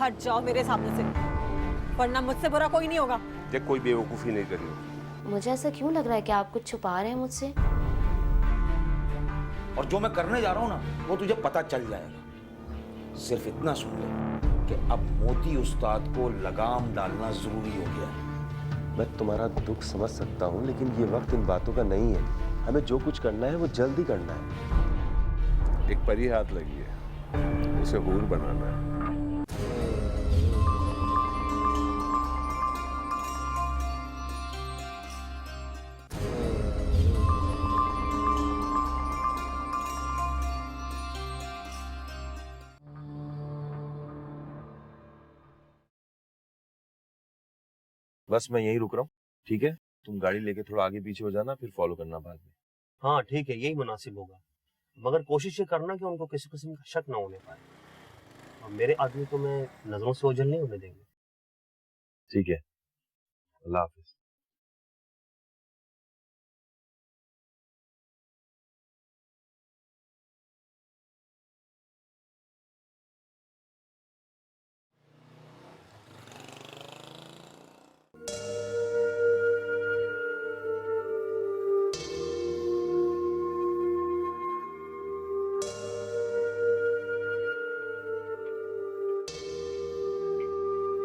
हट जाओ मेरे सामने से, वरना मुझसे बुरा कोई नहीं होगा। देख, कोई बेवकूफ़ी नहीं करी। मुझे ऐसा क्यों लग रहा है कि आप कुछ छुपा रहे हैं मुझसे? और जो मैं करने जा रहा हूं ना, वो तुझे पता चल जाएगा। सिर्फ इतना सुन ले कि अब मोती उस्ताद को लगाम डालना जरूरी हो गया है। मैं तुम्हारा दुख समझ सकता हूँ, लेकिन ये वक्त इन बातों का नहीं है। हमें जो कुछ करना है वो जल्दी करना है। एक परी हाथ लगी है, उसे हूर बनाना है। बस मैं यहीं रुक रहा हूँ, ठीक है? तुम गाड़ी लेके थोड़ा आगे पीछे हो जाना, फिर फॉलो करना बाद में। हाँ ठीक है, यही मुनासिब होगा, मगर कोशिश ये करना कि उनको किसी किस्म का शक ना होने पाए, और मेरे आदमी को मैं नजरों से ओझल नहीं होने देंगे। ठीक है, अल्लाह हाफिज।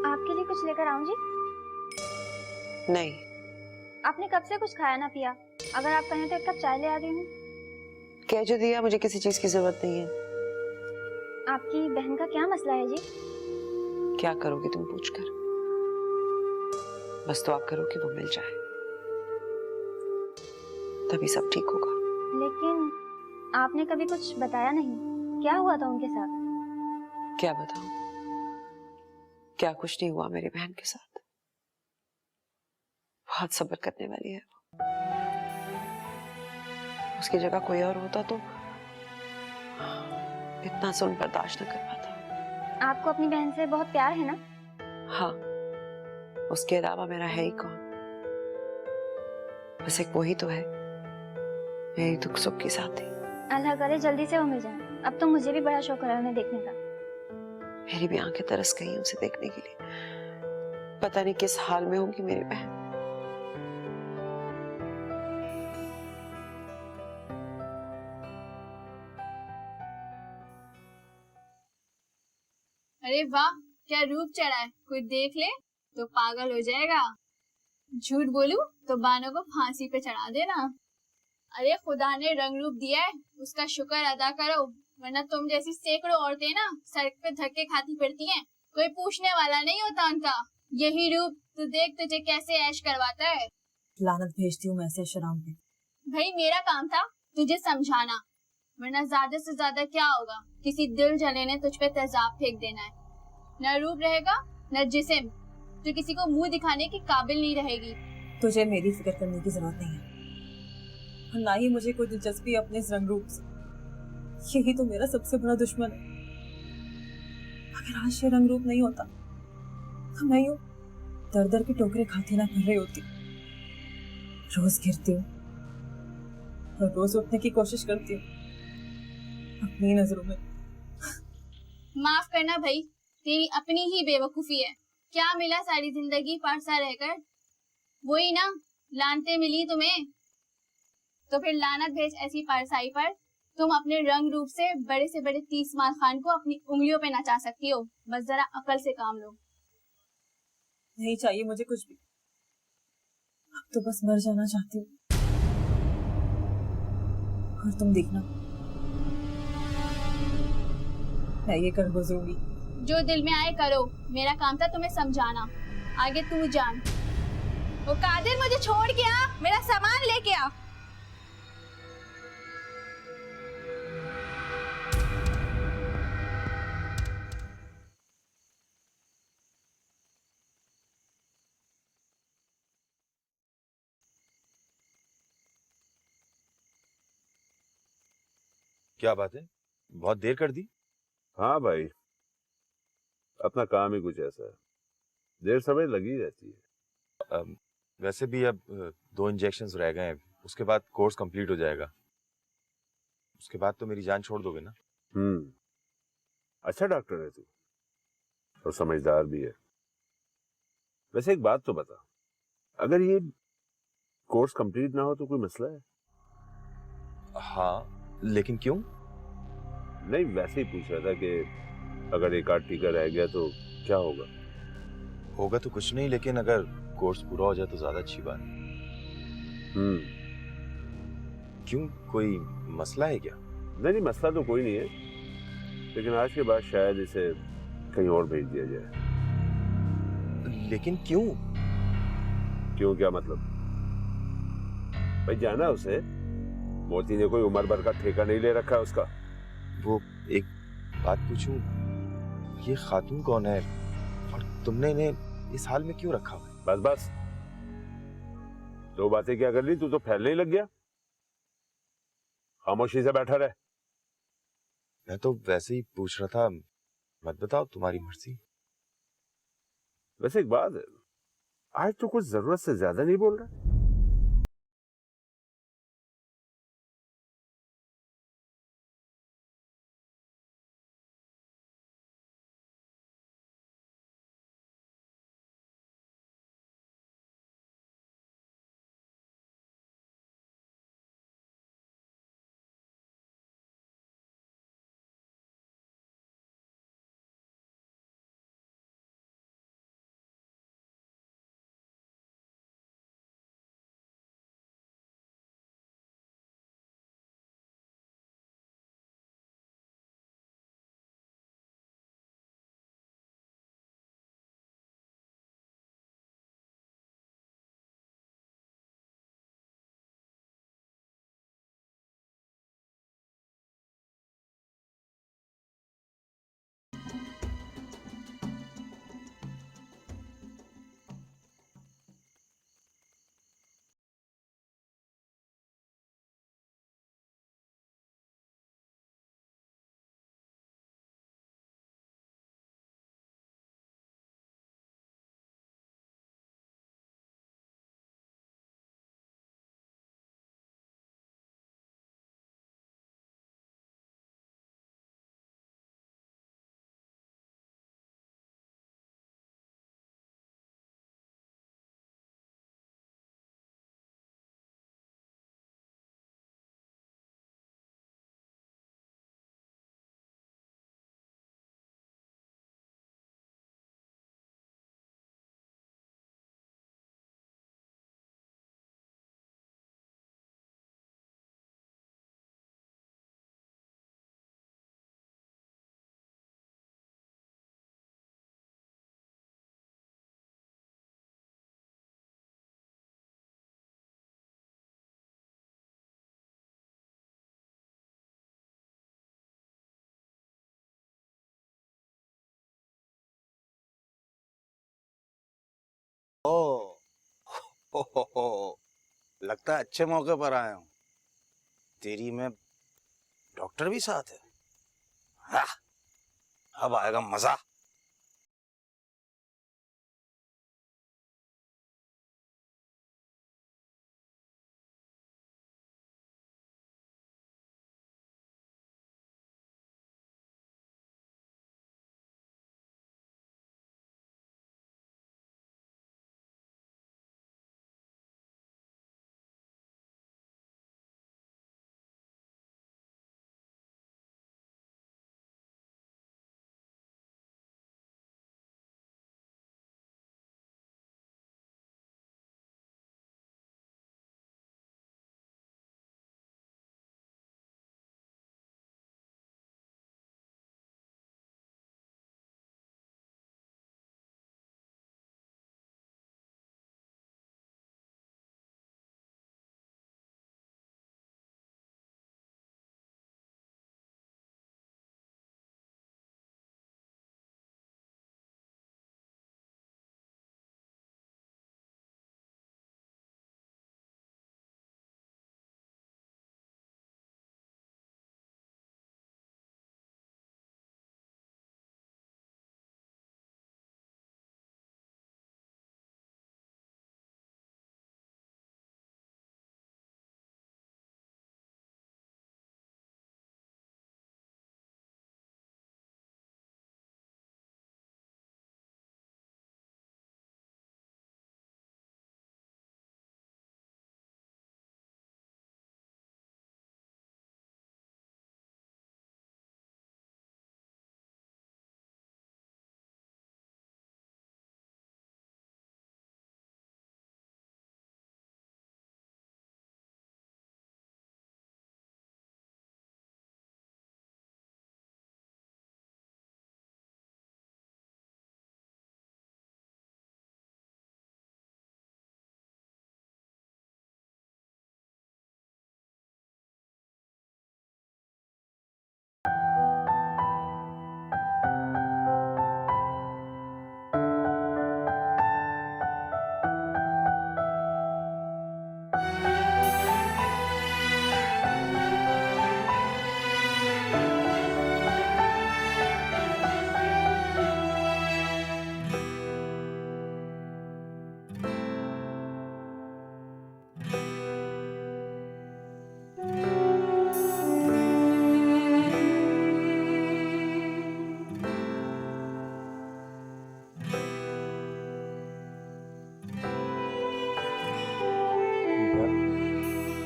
आपके लिए कुछ लेकर आऊं जी? नहीं। आपने कब से कुछ खाया ना पिया? अगर आप कहें तो एक कप चाय ले आ गई हूँ। कह जो दिया, मुझे किसी चीज की जरूरत नहीं है। आपकी बहन का क्या मसला है जी? क्या करोगे तुम पूछकर? बस दुआ करो कि वो मिल जाए, तभी सब ठीक होगा। लेकिन आपने कभी कुछ बताया नहीं, क्या हुआ था उनके साथ? क्या बताऊं? क्या कुछ नहीं हुआ मेरी बहन के साथ। बहुत सब्र करने वाली है वो। उसकी जगह कोई और होता तो इतना जुल्म बर्दाश्त न कर पाता। आपको अपनी बहन से बहुत प्यार है ना? हाँ, उसके अलावा मेरा है ही कौन? बस एक वही तो है, मेरी दुख सुख की साथी। अल्लाह करे जल्दी से वो मिल जाए। अब तो मुझे भी बड़ा शौक है उन्हें देखने का। मेरी भी आंखें तरस गई उसे देखने के लिए। पता नहीं किस हाल में होगी मेरी बहन। अरे वाह, क्या रूप चढ़ा है, कोई देख ले तो पागल हो जाएगा। झूठ बोलूं तो बानों को फांसी पे चढ़ा देना। अरे खुदा ने रंग रूप दिया है, उसका शुक्र अदा करो, वरना तुम जैसी सैकड़ों औरतें ना सड़क पे धक्के खाती फिरती हैं, कोई पूछने वाला नहीं होता उनका। यही रूप तो देख तुझे कैसे ऐश करवाता है। लानत भेजती हूँ मैं ऐसे शराब पे। भाई मेरा काम था तुझे समझाना, वरना ज्यादा से ज्यादा क्या होगा, किसी दिल जले ने तुझ पे तेजाब फेंक देना है। न रूप रहेगा न जिस्म, तो किसी को मुंह दिखाने की काबिल नहीं रहेगी। तुझे मेरी फिक्र करने की जरूरत नहीं है, और ना ही मुझे कोई दिलचस्पी अपने इस रंग रूप से। यही तो मेरा सबसे बड़ा दुश्मन है। अगर आज ये रंग रूप नहीं होता तो मैं यूं दर दर की टोकरे खाती ना कर रही होती। रोज गिरती हूँ और रोज उठने की कोशिश करती हूँ अपनी नजरों में। माफ करना भाई, तेरी अपनी ही बेवकूफी है। क्या मिला सारी जिंदगी पारसा रहकर? वही ना, लानते मिली तुम्हें। तो फिर लानत भेज ऐसी पारसाई पर, तुम अपने रंग रूप से बड़े 30 माल खान को अपनी उंगलियों पे नचा सकती हो। बस जरा अकल से काम लो। नहीं चाहिए मुझे कुछ भी, अब तो बस मर जाना चाहती हूँ। और तुम देखना, मैं ये कर गुजरूंगी। जो दिल में आए करो, मेरा काम था तुम्हें समझाना, आगे तू जान। वो कादिर, मुझे छोड़ के आ, मेरा सामान लेके आ। क्या बात है, बहुत देर कर दी? हाँ भाई, अपना काम ही कुछ ऐसा है, देर समय लगी रहती है। वैसे भी अब 2 इंजेक्शंस रह गए हैं, उसके बाद कोर्स कंप्लीट हो जाएगा। उसके बाद तो मेरी जान छोड़ दोगे ना? अच्छा डॉक्टर है तू। और समझदार भी है। वैसे एक बात तो बता, अगर ये कोर्स कंप्लीट ना हो तो कोई मसला है? हाँ, लेकिन क्यों? नहीं, वैसे ही पूछ रहा था कि अगर एक आध टीका रह गया तो क्या होगा? होगा तो कुछ नहीं, लेकिन अगर कोर्स पूरा हो जाए तो ज्यादा अच्छी बात है। क्यों, कोई मसला है क्या? नहीं, मसला तो कोई नहीं है, लेकिन आज के बाद शायद इसे कहीं और भेज दिया जाए। लेकिन क्यों? क्यों क्या मतलब? भाई जाना उसे, मोती ने कोई उम्र भर का ठेका नहीं ले रखा है उसका। वो एक बात पूछूं, ये खातून कौन है और तुमने इन्हें इस हाल में क्यों रखा हुआ है? बस दो बातें क्या कर ली, तू तो फैलने ही लग गया। खामोशी से बैठा रहे। मैं तो वैसे ही पूछ रहा था, मत बताओ, तुम्हारी मर्जी। वैसे एक बात है, आज तो कुछ जरूरत से ज्यादा नहीं बोल रहा। ओ, हो, लगता है अच्छे मौके पर आया हूँ। तेरी में डॉक्टर भी साथ है। हाँ, अब आएगा मजा।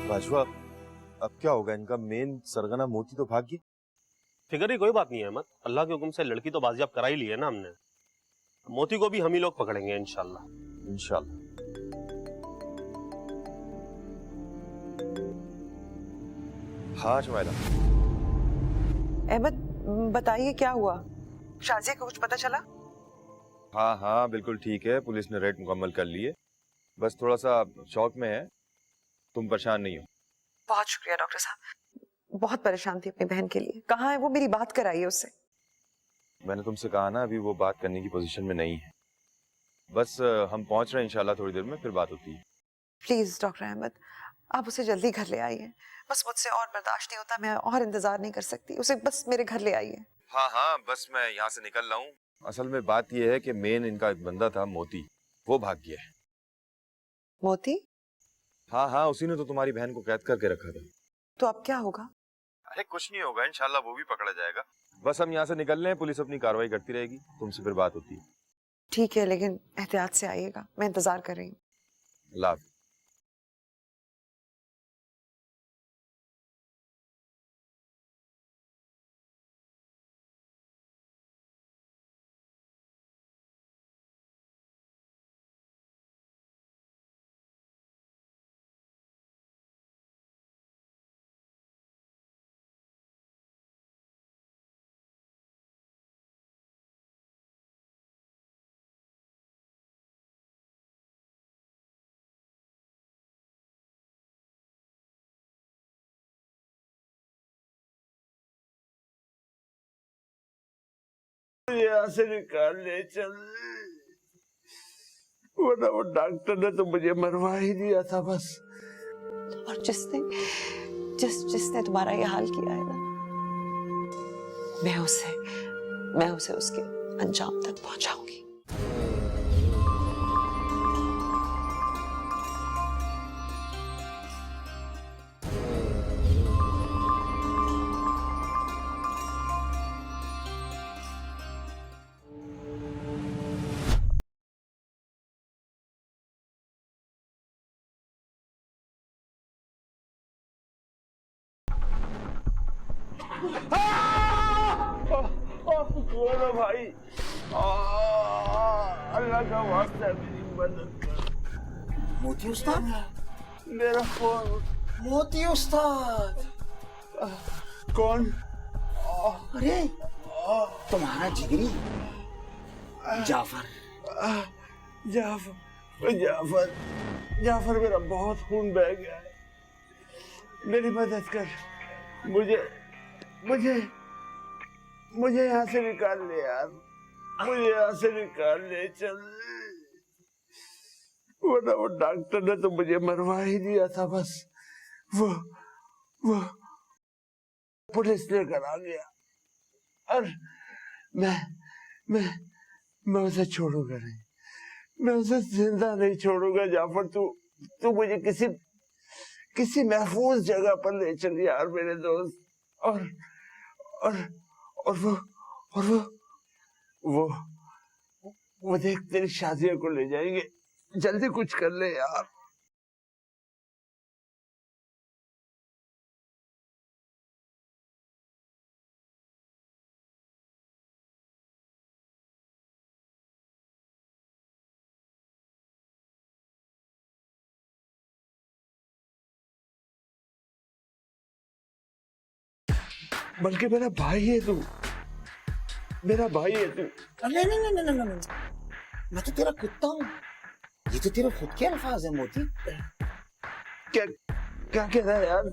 बाजवा, अब क्या होगा इनका? मेन सरगना मोती तो भाग गया। फिक्र की कोई बात नहीं है अहमद, अल्लाह के हुक्म से लड़की तो बाजियाब करा ही ली है ना हमने। मोती को भी हम ही लोग पकड़ेंगे इंशाल्लाह। इंशाल्लाह। हाँ शुमाइला। अहमद बताइए क्या हुआ? शाजिया को कुछ पता चला? हाँ हाँ बिल्कुल ठीक है, पुलिस ने रेड मुकम्मल कर ली है, बस थोड़ा सा शौक में है। तुम परेशान नहीं हो। बहुत शुक्रिया डॉक्टर साहब, बहुत परेशान थी अपनी बहन के लिए। कहाँ है वो? मेरी बात कराइए उससे। मैंने तुमसे कहा ना, अभी वो बात करने की पोजीशन में नहीं है। बस हम पहुंच रहे हैं इंशाल्लाह, थोड़ी देर में फिर बात होती है। प्लीज डॉक्टर अहमद, आप उसे जल्दी घर ले आइए। बस मुझसे और बर्दाश्त नहीं होता, मैं और इंतजार नहीं कर सकती। उसे बस मेरे घर ले आइए। हाँ हाँ बस मैं यहाँ से निकल रहा हूँ। असल में बात यह है कि मेन इनका बंदा था मोती, वो भाग गया है। मोती? हाँ हाँ उसी ने तो तुम्हारी बहन को कैद करके रखा था। तो अब क्या होगा? अरे कुछ नहीं होगा, इंशाल्लाह वो भी पकड़ा जाएगा। बस हम यहाँ से निकल रहे हैं, पुलिस अपनी कार्रवाई करती रहेगी, तुमसे फिर बात होती है। ठीक है, लेकिन एहतियात से आइएगा, मैं इंतजार कर रही हूँ। अल्लाह हाफ़िज़। यहाँ से निकाल ले चल, वरना वो डॉक्टर ने तो मुझे मरवा ही दिया था बस। और जिसने तुम्हारा ये हाल किया है ना, मैं उसे उसके अंजाम तक पहुंचाऊंगी। कौन है भाई? अल्लाह का वास्ता मेरी मदद कर। मोती उस्ताद? मेरा फोन। मोती उस्ताद? कौन? अरे तुम्हारा जिगरी जाफर। जाफर जाफर मेरा बहुत खून बह गया है, मेरी मदद कर। मुझे यहाँ से निकाल ले यार, मुझे यहाँ से निकाल ले चल, वरना वो डॉक्टर ने तो मुझे मरवा ही दिया था बस। वो पुलिस लेकर आ गया और मैं उसे छोड़ूंगा नहीं, मैं उसे जिंदा नहीं छोड़ूंगा। जाफर तू मुझे किसी महफूज जगह पर ले चल यार मेरे दोस्त। और वो देख तेरी शादियों को ले जाएंगे, जल्दी कुछ कर ले यार। बल्कि मेरा भाई है तू, मेरा भाई है तू। नहीं नहीं नहीं नहीं नहीं, मैं तो तेरा कुत्ता हूँ। ये तो तेरे खुद के अल्फाज है मोती। क्या कह रहा है यार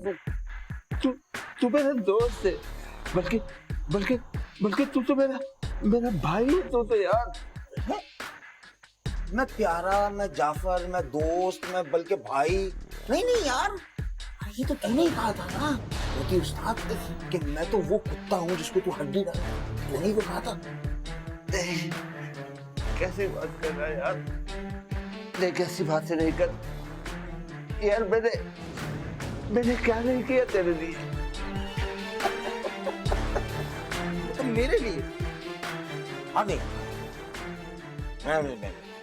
तू मेरा दोस्त है, बल्कि तू तो मेरा भाई है तू तो यार। मैं प्यारा, मैं जाफर, मैं दोस्त, मैं बल्कि भाई नहीं यार, ये तो तूने ही कहा था ना मोती उस्ताद कि मैं तो वो कुत्ता हूँ जिसको तू हड्डी डाल, तूने ही वो कहा था। कैसी बात कर रहा है यार? नहीं कैसी बात नहीं कर यार, मैंने क्या नहीं किया तेरे लिए? तो मेरे लिए? हाँ नहीं,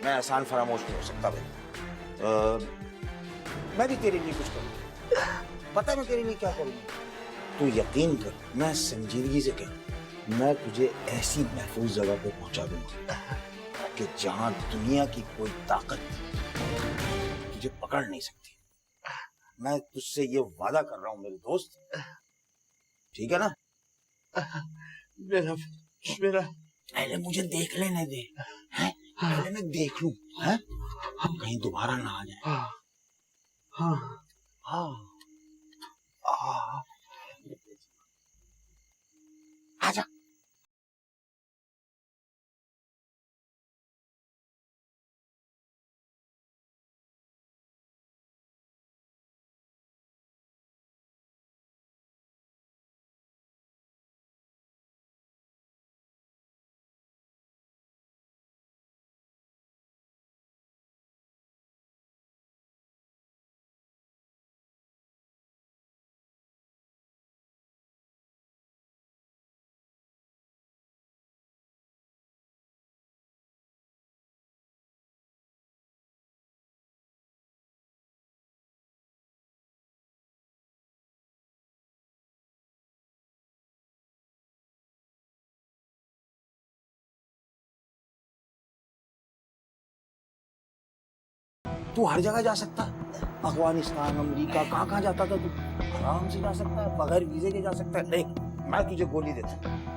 मैं आसान फरामोश नहीं हो सकता भाई। मैं भी तेरे लिए कुछ करूँ। पता है मैं तेरे लिए क्या करूंगा? तू यकीन कर, मैं संजीदगी से कह, मैं तुझे ऐसी महफूज जगह पे पहुंचा दूंगा कि जहां दुनिया की कोई ताकत तुझे पकड़ नहीं सकती। मैं तुझसे ये वादा कर रहा हूं मेरे दोस्त, ठीक है ना? मेरा मेरा पहले मुझे देख लेने दे, हैं? पहले मैं देख लूं, हैं? कहीं दोबारा ना आ जाए। हाँ हाँ हाँ हाँ, आजा। तू हर जगह जा सकता है, अफगानिस्तान, अमेरिका, कहाँ कहाँ जाता था तू? आराम से जा सकता है, बगैर वीजे के जा सकता है। देख, मैं तुझे गोली देता हूँ।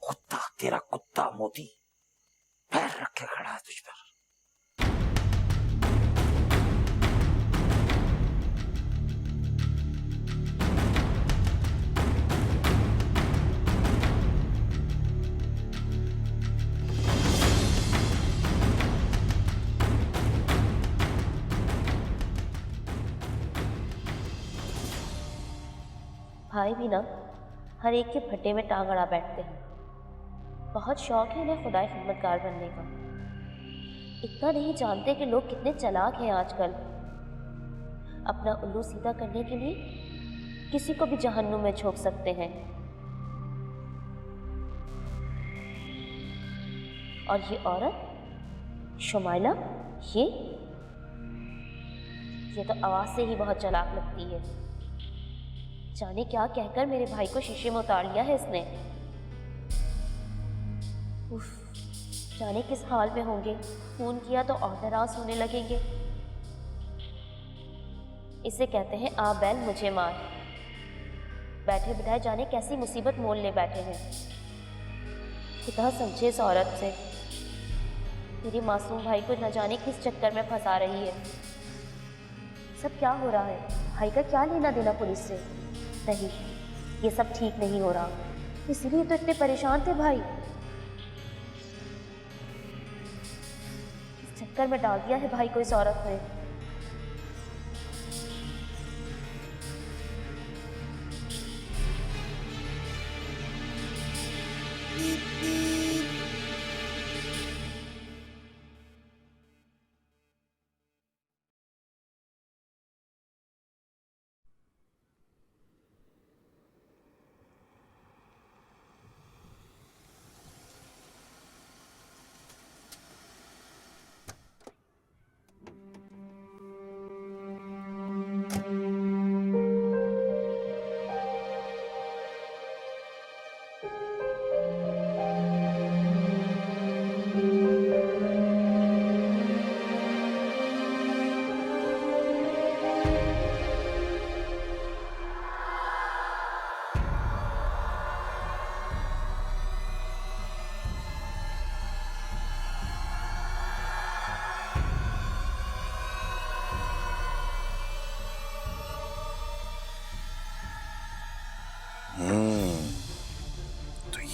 कुत्ता, तेरा कुत्ता मोती पैर रख के खड़ा है तुझ पर। भाई भी ना हर एक के भट्टे में टांग अड़ा बैठते हैं। बहुत शौक है इन्हें खुदाई खिदमतगार बनने का। इतना नहीं जानते कि लोग कितने चालाक हैं आजकल। अपना उल्लू सीधा करने के लिए किसी को भी जहन्नुम में झोंक सकते हैं। और ये औरत शुमाइला, ये तो आवाज से ही बहुत चालाक लगती है। जाने क्या कहकर मेरे भाई को शीशे में उतार लिया है इसने। उफ, जाने किस हाल में होंगे। फोन किया तो और नाराज होने लगेंगे। इसे कहते हैं आ बैल मुझे मार। बैठे बिठाए जाने कैसी मुसीबत मोल ले बैठे हैं। खुदा समझे इस औरत से। मेरे मासूम भाई को न जाने किस चक्कर में फंसा रही है। सब क्या हो रहा है? भाई का क्या लेना देना पुलिस से? नहीं, ये सब ठीक नहीं हो रहा। इसलिए तो इतने परेशान थे भाई। इस चक्कर में डाल दिया है भाई को इस औरत ने।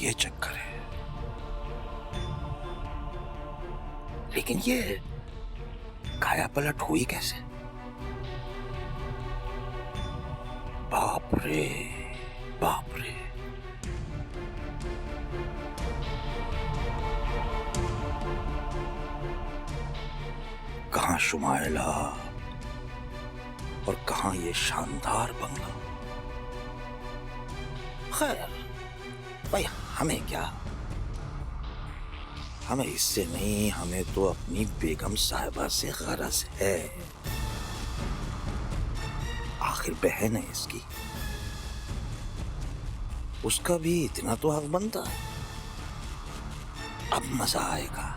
ये चक्कर है। लेकिन ये काया पलट हुई कैसे? बाप रे बाप रे। कहां शुमाइला और कहां ये शानदार बंगला। खैर भाई, हमें क्या, हमें इससे नहीं, हमें तो अपनी बेगम साहिबा से गरज है। आखिर बहन है इसकी, उसका भी इतना तो हक बनता है। अब मजा आएगा।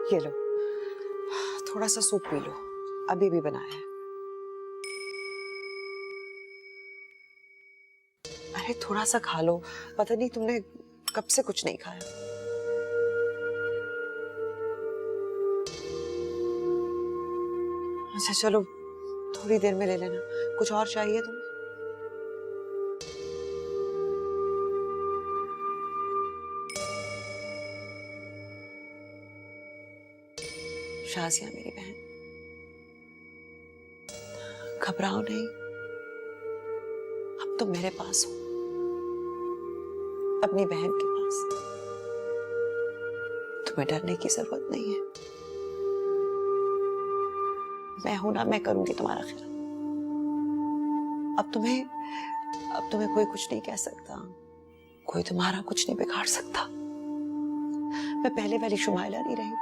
ये लो, थोड़ा सा सूप पी लो, अभी भी बनाया है। अरे थोड़ा सा खा लो, पता नहीं तुमने कब से कुछ नहीं खाया। अच्छा चलो, थोड़ी देर में ले लेना। कुछ और चाहिए तुम्हें? शाजिया मेरी बहन, घबराओ नहीं, अब तुम मेरे पास हो, अपनी बहन के पास। तुम्हें डरने की जरूरत नहीं है। मैं हूं ना, मैं करूंगी तुम्हारा ख्याल। अब तुम्हें कोई कुछ नहीं कह सकता, कोई तुम्हारा कुछ नहीं बिगाड़ सकता। मैं पहले वाली शुमाइला नहीं रही।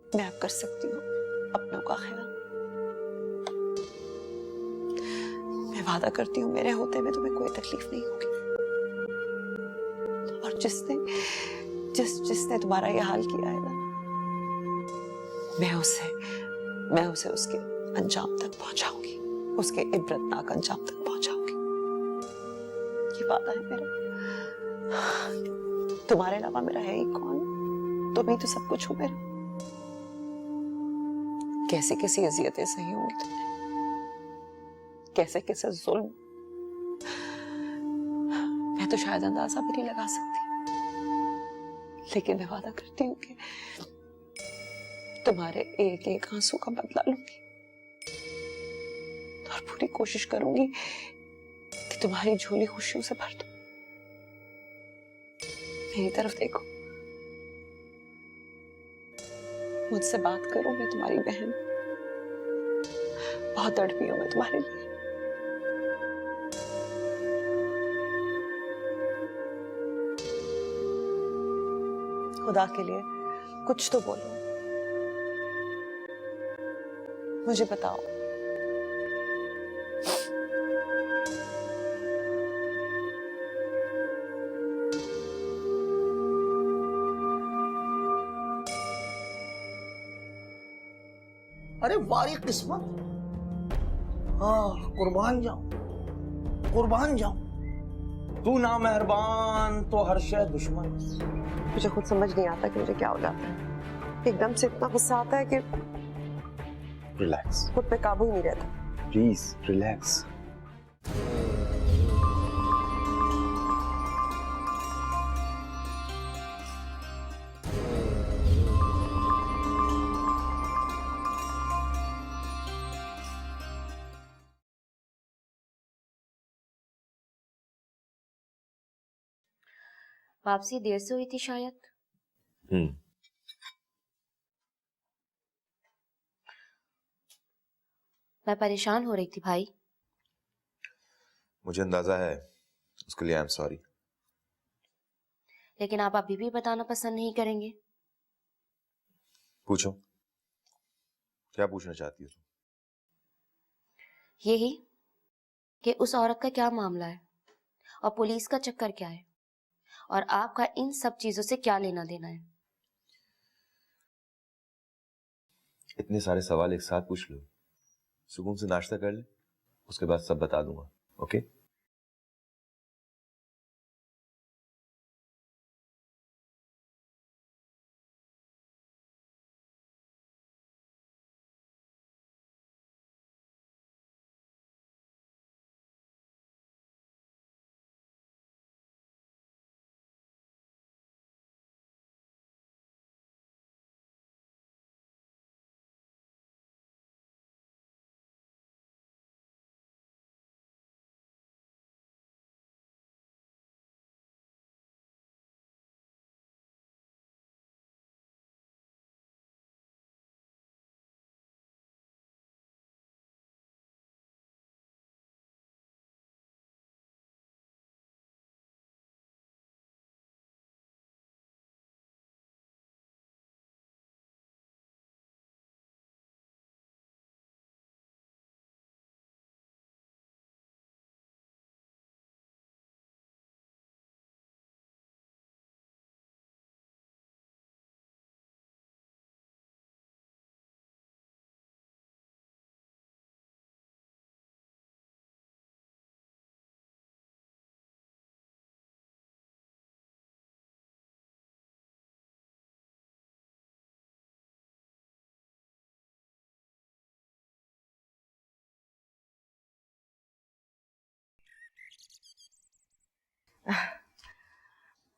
मैं अब कर सकती हूँ अपनों का ख्याल। मैं वादा करती हूँ मेरे होते हुए तुम्हें कोई तकलीफ नहीं होगी। और जिसने तुम्हारा ये हाल किया है ना, मैं उसे उसके अंजाम तक पहुंचाऊंगी, उसके इबरतनाक अंजाम तक पहुंचाऊंगी। ये वादा है मेरा। तुम्हारे अलावा मेरा है ही कौन? तुम ही तो सब कुछ हो मेरा। कैसे कैसी अजियतें सही होंगी तुमने, कैसे कैसे जुल्म, मैं तो शायद अंदाजा भी नहीं लगा सकती। लेकिन मैं वादा करती हूँ कि तुम्हारे एक एक आंसू का बदला लूंगी और पूरी कोशिश करूंगी कि तुम्हारी झोली खुशियों से भर दूं। मेरी तरफ देखो, मुझसे बात करो, मैं तुम्हारी बहन, बहुत तड़पी हूं मैं तुम्हारे लिए। खुदा के लिए कुछ तो बोलो, मुझे बताओ। अरे वारी किस्मत, हाँ कुर्बान जाऊं, कुर्बान जाऊं। तू ना मेहरबान तो हर शय दुश्मन। मुझे खुद समझ नहीं आता कि मुझे क्या हो जाता है। एकदम से इतना गुस्सा आता है कि रिलैक्स, खुद पे काबू ही नहीं रहता। Please relax. वापसी देर से हुई थी शायद। मैं परेशान हो रही थी भाई। मुझे अंदाजा है, उसके लिए आई एम सॉरी। लेकिन आप अभी भी बताना पसंद नहीं करेंगे। पूछो, क्या पूछना चाहती हो तुम? यही कि उस औरत का क्या मामला है और पुलिस का चक्कर क्या है और आपका इन सब चीजों से क्या लेना देना है। इतने सारे सवाल एक साथ पूछ लो, सुकून से नाश्ता कर ले, उसके बाद सब बता दूंगा। ओके?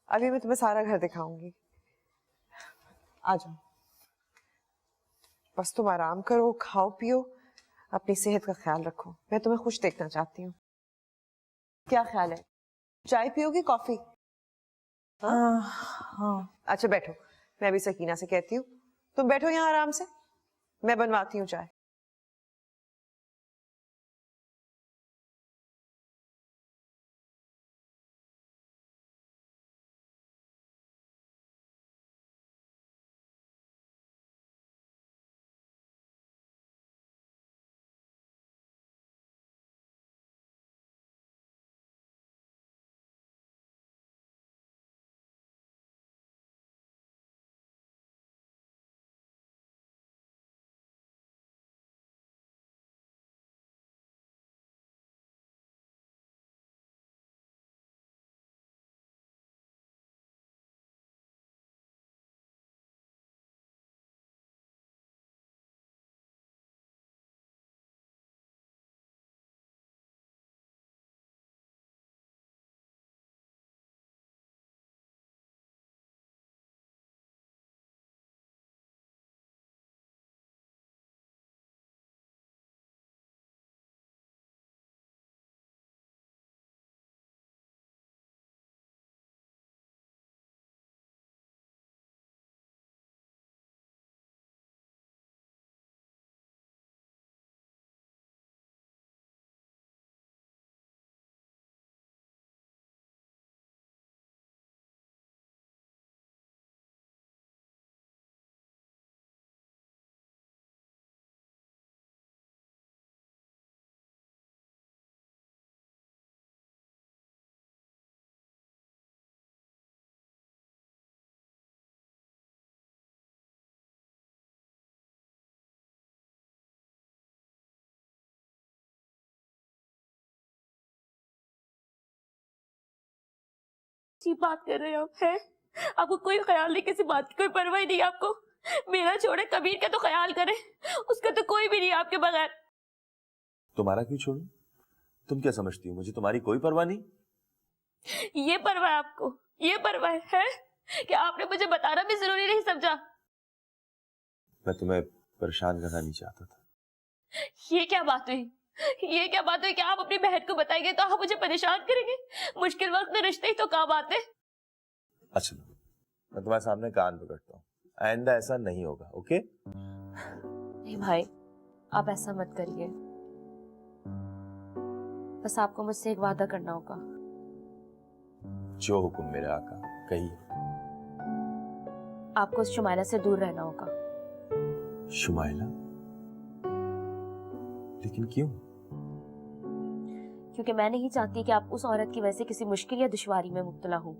अभी मैं तुम्हें सारा घर दिखाऊंगी, आ जाओ। बस तुम आराम करो, खाओ पियो, अपनी सेहत का ख्याल रखो। मैं तुम्हें खुश देखना चाहती हूँ। क्या ख्याल है, चाय पियोगी कॉफी? हाँ। अच्छा बैठो, मैं अभी सकीना से कहती हूँ, तुम बैठो यहाँ आराम से, मैं बनवाती हूँ चाय। जी बात कर रहे हो आप हैं? आपको कोई ख्याल नहीं, किसी बात की कोई परवाह ही नहीं आपको। मेरा छोड़े, कबीर का तो ख्याल करे, उसका तो कोई भी नहीं आपके बगैर। तुम्हारा क्यों छोड़ू? तुम क्या समझती हो, मुझे तुम्हारी कोई परवाह नहीं? ये परवाह है आपको, ये परवाह है कि आपने मुझे बताना भी जरूरी नहीं समझा। मैं तुम्हें परेशान करना नहीं चाहता था। ये क्या बात हुई, ये क्या बात हुई कि आप अपनी बहन को बताएंगे तो आप मुझे परेशान करेंगे? मुश्किल वक्त में रिश्ते ही तो काम आते। अच्छा, मैं तुम्हारे सामने कान पकड़ता हूँ, आइंदा ऐसा नहीं होगा। ओके? नहीं भाई, आप ऐसा मत करिए। बस आपको मुझसे एक वादा करना होगा। जो हुक्म मेरे आका, कहिए। आपको उस शुमाइला से दूर रहना होगा। शुमाइला, लेकिन क्यों? क्योंकि मैं नहीं चाहती कि आप उस औरत की वजह से किसी मुश्किल या दुश्वारी में मुब्तला हो।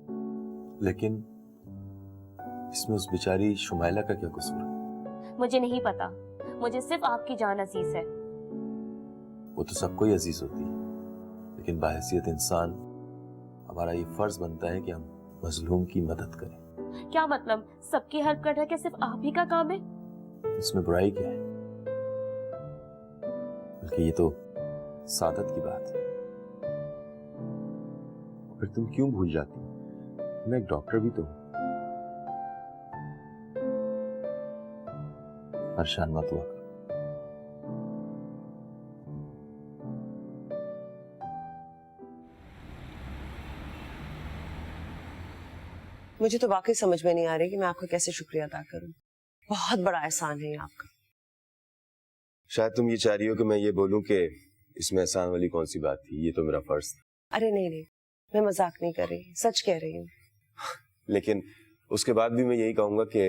लेकिन इसमें उस बेचारी शुमाइला का क्या कसूर है? मुझे नहीं पता, मुझे सिर्फ आपकी जान अजीज है। वो तो सबको ही अजीज होती है, लेकिन बाहैसियत इंसान हमारा ये फर्ज बनता है कि हम मजलूम की मदद करें। क्या मतलब, सबकी हेल्प करना क्या सिर्फ आप ही का काम है? इसमें बुराई क्या है? बल्कि ये तो सादत की बात है। फिर तुम क्यों भूल जाती? मैं एक डॉक्टर भी तो हूं। परेशान मत हुआ करो। मुझे तो वाकई समझ में नहीं आ रही कि मैं आपका कैसे शुक्रिया अदा करूं। बहुत बड़ा एहसान है ये आपका। शायद तुम ये चाह रही हो कि मैं ये बोलूं कि इसमें एहसान वाली कौन सी बात थी, ये तो मेरा फर्ज था। अरे नहीं नहीं, मैं मजाक नहीं कर रही, सच कह रही हूँ। लेकिन उसके बाद भी मैं यही कहूंगा कि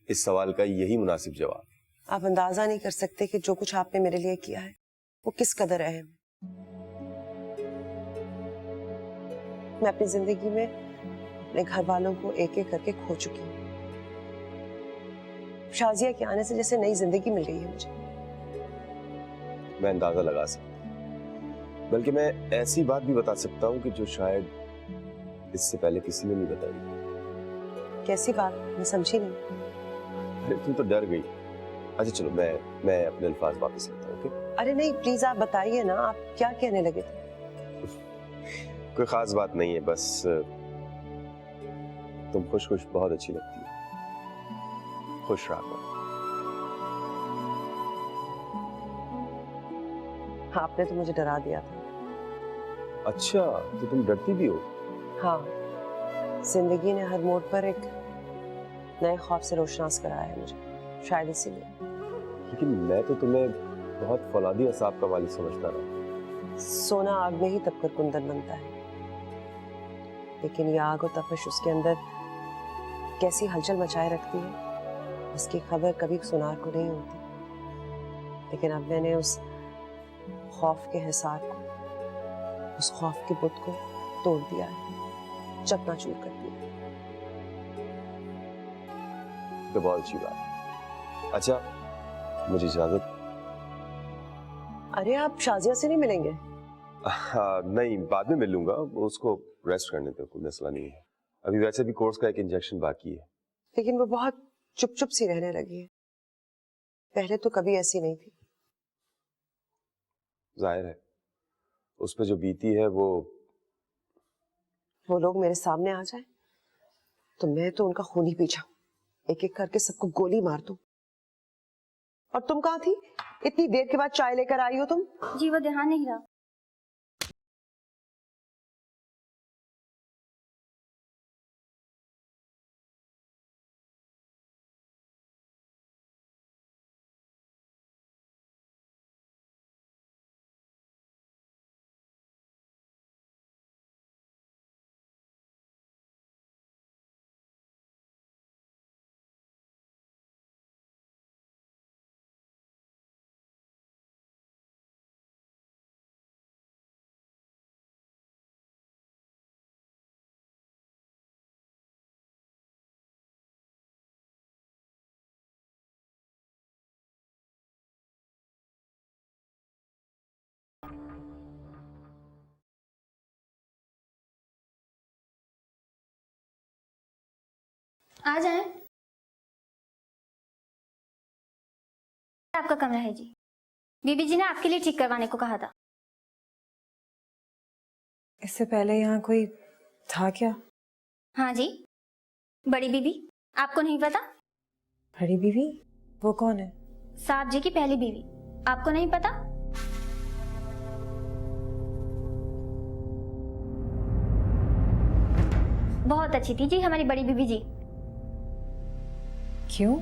इस सवाल का यही मुनासिब जवाब। आप अंदाजा नहीं कर सकते कि जो कुछ आपने मेरे लिए किया है वो किस कदर अहम है। मैं अपनी जिंदगी में अपने घर वालों को एक एक करके खो चुकी हूँ। शाजिया के आने से जैसे नई जिंदगी मिल गई है मुझे। मैं अंदाजा लगा सकता हूं, बल्कि मैं ऐसी बात भी बता सकता हूँ कि जो शायद इससे पहले किसी ने नहीं बताई। कैसी बात, मैं समझी नहीं। अरे तुम तो डर गई। अच्छा चलो, मैं अपने अल्फाज वापस लेता हूँ। ओके? अरे नहीं, प्लीज आप बताइए ना, आप क्या कहने लगे थे? कोई खास बात नहीं है, बस तुम खुश खुश बहुत अच्छी लगती है। खुश रहा करो। आपने तो मुझे डरा दिया था। अच्छा, तो तुम डरती भी हो? हाँ, जिंदगी ने हर मोड़ पर एक नए खौफ से रोशनास कराया है मुझे, शायद इसीलिए। लेकिन मैं तो तुम्हें बहुत फौलादी असाब का मालिक समझता रहा। सोना आग में ही तपकर कुंदन बनता है, लेकिन ये आग और तपश उसके अंदर कैसी हलचल मचाए रखती है, इसकी खबर कभी सुनार को नहीं होती। लेकिन अब मैंने उस खौफ के हिसार को, उस खौफ के बुत को तोड़ दिया है, चकनाचूर कर दिया। तो बहुत अच्छी बात। अच्छा, मुझे इजाजत? अरे आप शाजिया से नहीं मिलेंगे? हाँ, नहीं, बाद में मिल लूंगा, उसको रेस्ट करने दो, कोई मसला नहीं है। अभी वैसे भी कोर्स का एक इंजेक्शन बाकी है। लेकिन वो बहुत चुप चुप सी रहने लगी है, पहले तो कभी ऐसी नहीं थी। जाहिर है उस पे जो बीती है वो लोग मेरे सामने आ जाए तो मैं तो उनका खून ही पी जाऊं, एक एक करके सबको गोली मार दूं। और तुम कहाँ थी? इतनी देर के बाद चाय लेकर आई हो तुम? जी वो ध्यान नहीं रहा। आ जाए। आपका कमरा है जी, बीबी जी ने आपके लिए ठीक करवाने को कहा था। इससे पहले यहाँ कोई था क्या? हाँ जी, बड़ी बीबी। आपको नहीं पता? बड़ी बीवी? वो कौन है? साहब जी की पहली बीवी। आपको नहीं पता? बहुत अच्छी थी जी हमारी बड़ी बीबी जी। क्यों?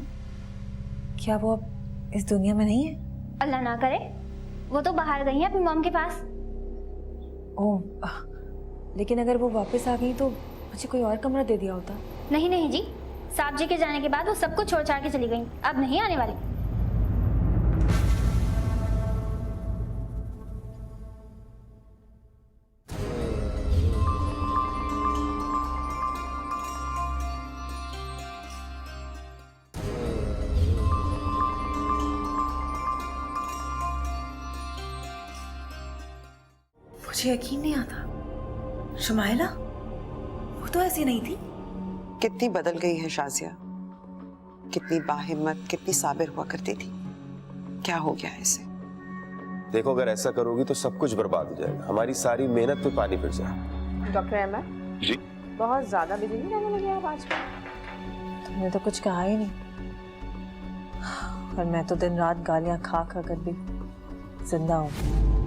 क्या वो अब इस दुनिया में नहीं है? अल्लाह ना करे, वो तो बाहर गई हैं अपनी मॉम के पास। ओह, लेकिन अगर वो वापस आ गई तो मुझे कोई और कमरा दे दिया होता। नहीं नहीं जी, साहब जी के जाने के बाद वो सब कुछ छोड़ छाड़ के चली गई, अब नहीं आने वाली। मुझे यकीन नहीं आता। शुमाइला वो तो ऐसी नहीं थी। कितनी बदल गई है शाजिया, कितनी बाहिम्मत, कितनी साबिर हुआ करती थी। क्या हो गया है इसे? देखो, अगर ऐसा करोगी तो सब कुछ बर्बाद हो जाएगा, हमारी सारी मेहनत पे पानी फिर जाए। डॉक्टर अहमद जी, बहुत ज्यादा बिजी नहीं रहने लगे आप आजकल? तुमने तो कुछ कहा ही नहीं, और मैं तो दिन रात गालियां खा खा कर भी जिंदा हूँ।